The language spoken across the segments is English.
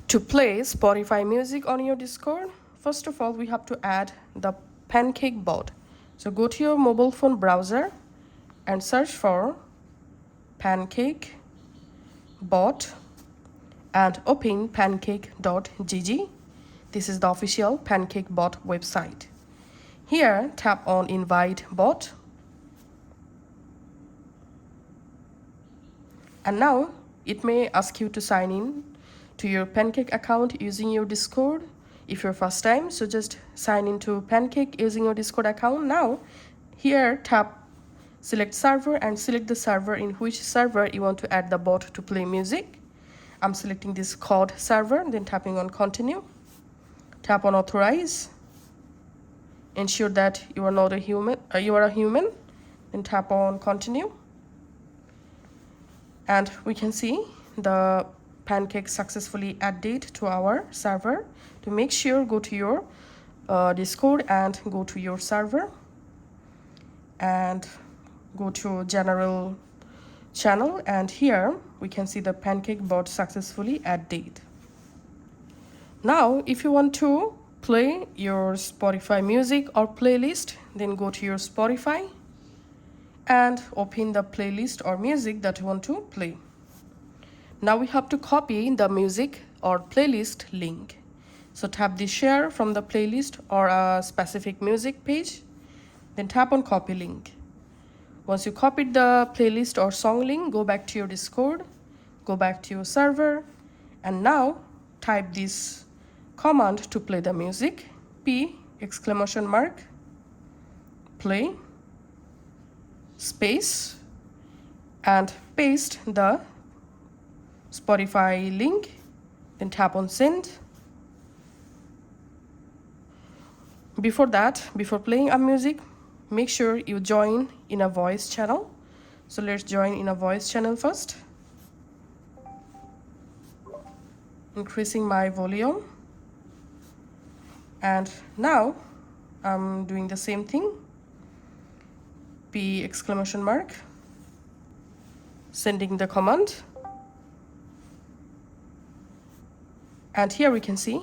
To play Spotify music on your Discord, first of all, we have to add the Pancake bot. So go to your mobile phone browser and search for Pancake bot and open pancake.gg. This is the official Pancake bot website. Here, tap on Invite Bot. And now, it may ask you to sign in to your Pancake account using your Discord. If you're first time, so just sign into Pancake using your Discord account. Now, here, tap select server and select the server in which server you want to add the bot to play music. I'm selecting this COD server, then tapping on continue. Tap on authorize. Ensure that you are not a human, you are a human. Then tap on continue. And we can see the Pancake successfully added to our server. To make sure, go to your Discord and go to your server and go to general channel, and here we can see the Pancake bot successfully added. Now if you want to play your Spotify music or playlist, then go to your Spotify and open the playlist or music that you want to play. Now we have to copy the music or playlist link. So tap the share from the playlist or a specific music page, then tap on copy link. Once you copied the playlist or song link, go back to your Discord, go back to your server, and now type this command to play the music: P exclamation mark play space, and paste the Spotify link, then tap on send. Before that, before playing a music, make sure you join in a voice channel. So let's join in a voice channel first. Increasing my volume. And now I'm doing the same thing. P exclamation mark, sending the command. And here we can see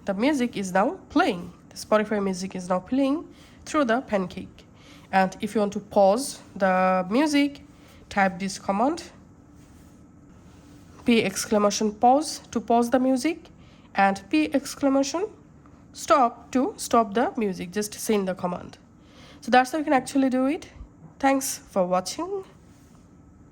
the music is now playing. The Spotify music is now playing through the Pancake. And if you want to pause the music, type this command: P exclamation pause to pause the music, and P exclamation stop to stop the music. Just send the command. So that's how you can actually do it. Thanks for watching.